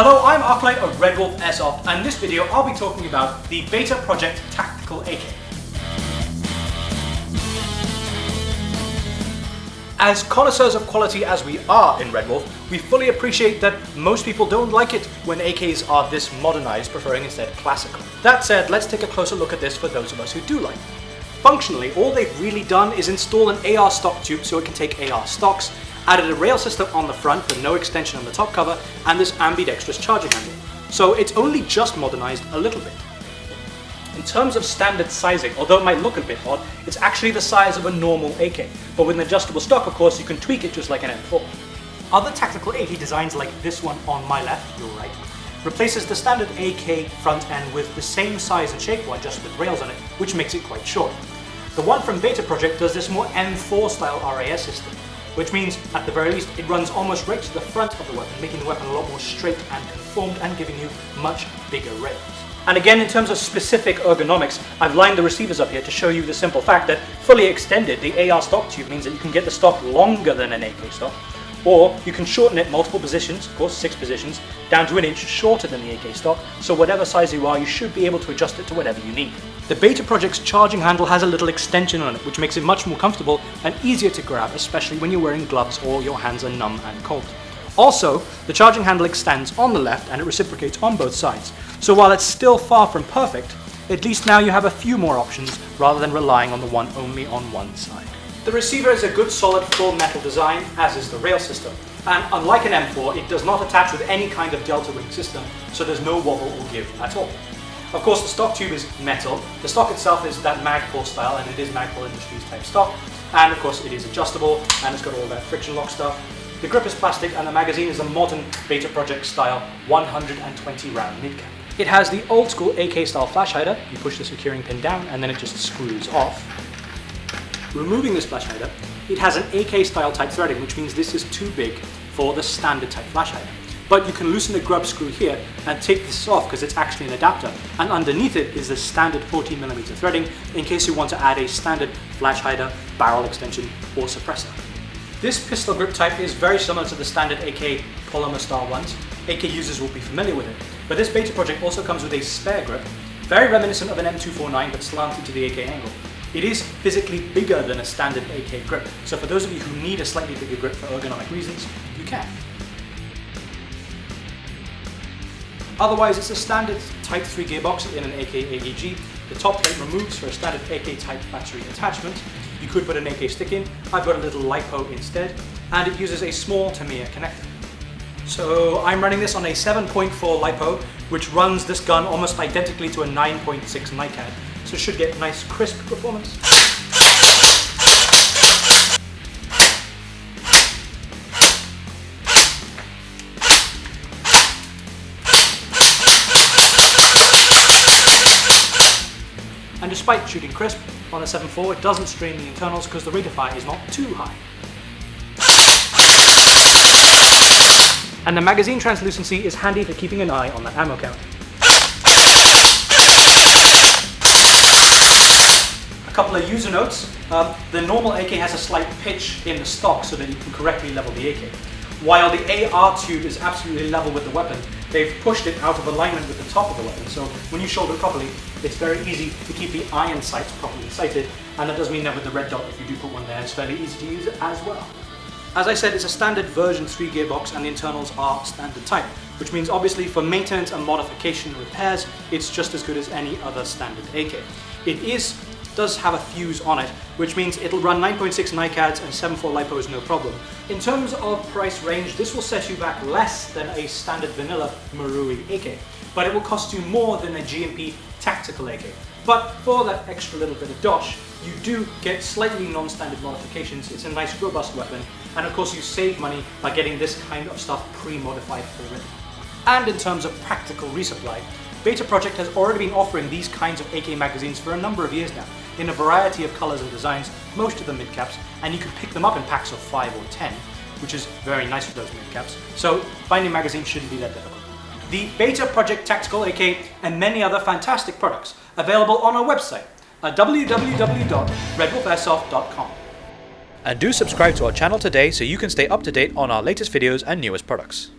Hello, I'm Arclight of Redwolf Airsoft, and in this video I'll be talking about the Beta Project Tactical AK. As connoisseurs of quality as we are in Redwolf, we fully appreciate that most people don't like it when AKs are this modernized, preferring instead classical. That said, let's take a closer look at this for those of us who do like it. Functionally, all they've really done is install an AR stock tube so it can take AR stocks, added a rail system on the front with no extension on the top cover, and this ambidextrous charging handle. So it's only just modernized a little bit. In terms of standard sizing, although it might look a bit odd, it's actually the size of a normal AK, but with an adjustable stock, of course, you can tweak it just like an M4. Other tactical AK designs like this one on my left, your right, replaces the standard AK front end with the same size and shape one, just with rails on it, which makes it quite short. The one from Beta Project does this more M4 style RAS system, which means, at the very least, it runs almost right to the front of the weapon, making the weapon a lot more straight and conformed and giving you much bigger rails. And again, in terms of specific ergonomics, I've lined the receivers up here to show you the simple fact that fully extended, the AR stock tube means that you can get the stock longer than an AK stock, or you can shorten it multiple positions, of course 6 positions, down to an inch shorter than the AK stock, so whatever size you are, you should be able to adjust it to whatever you need. The Beta Project's charging handle has a little extension on it, which makes it much more comfortable and easier to grab, especially when you're wearing gloves or your hands are numb and cold. Also, the charging handle extends on the left and it reciprocates on both sides. So while it's still far from perfect, at least now you have a few more options rather than relying on the one only on one side. The receiver is a good solid full metal design, as is the rail system. And unlike an M4, it does not attach with any kind of delta wing system, so there's no wobble or give at all. Of course, the stock tube is metal. The stock itself is that Magpul style, and it is Magpul Industries type stock. And of course, it is adjustable, and it's got all that friction lock stuff. The grip is plastic, and the magazine is a modern Beta Project style 120 round mid-cap. It has the old school AK style flash hider. You push the securing pin down, and then it just screws off. Removing this flash hider, it has an AK style type threading, which means this is too big for the standard type flash hider. But you can loosen the grub screw here and take this off because it's actually an adapter, and underneath it is the standard 14mm threading in case you want to add a standard flash hider, barrel extension or suppressor. This pistol grip type is very similar to the standard AK polymer style ones. AK users will be familiar with it, but this Beta Project also comes with a spare grip, very reminiscent of an M249 but slanted to the AK angle. It is physically bigger than a standard AK grip, so for those of you who need a slightly bigger grip for ergonomic reasons, you can. Otherwise, it's a standard Type 3 gearbox in an AK AEG. The top plate removes for a standard AK type battery attachment. You could put an AK stick in. I've got a little LiPo instead, and it uses a small Tamiya connector. So I'm running this on a 7.4 LiPo, which runs this gun almost identically to a 9.6 NiCad, so it should get nice crisp performance. And despite shooting crisp on the 7.4, it doesn't strain the internals because the rate of fire is not too high. And the magazine translucency is handy for keeping an eye on the ammo count. A couple of user notes. The normal AK has a slight pitch in the stock so that you can correctly level the AK. While the AR tube is absolutely level with the weapon, they've pushed it out of alignment with the top of the weapon, so when you shoulder it properly, it's very easy to keep the iron sights properly sighted, and that does mean that with the red dot, if you do put one there, it's fairly easy to use as well. As I said, it's a standard version 3 gearbox and the internals are standard type, which means obviously for maintenance and modification and repairs, it's just as good as any other standard AK. It does have a fuse on it, which means it'll run 9.6 NiCads and 7.4 LiPos no problem. In terms of price range, this will set you back less than a standard vanilla Marui AK, but it will cost you more than a GMP tactical AK. But for that extra little bit of dosh, you do get slightly non-standard modifications. It's a nice robust weapon, and of course you save money by getting this kind of stuff pre-modified already. And in terms of practical resupply, Beta Project has already been offering these kinds of AK magazines for a number of years now, in a variety of colours and designs, most of them mid-caps, and you can pick them up in packs of 5 or 10, which is very nice for those mid-caps, so finding magazines shouldn't be that difficult. The Beta Project Tactical AK and many other fantastic products available on our website at www.redwolfairsoft.com. And do subscribe to our channel today so you can stay up to date on our latest videos and newest products.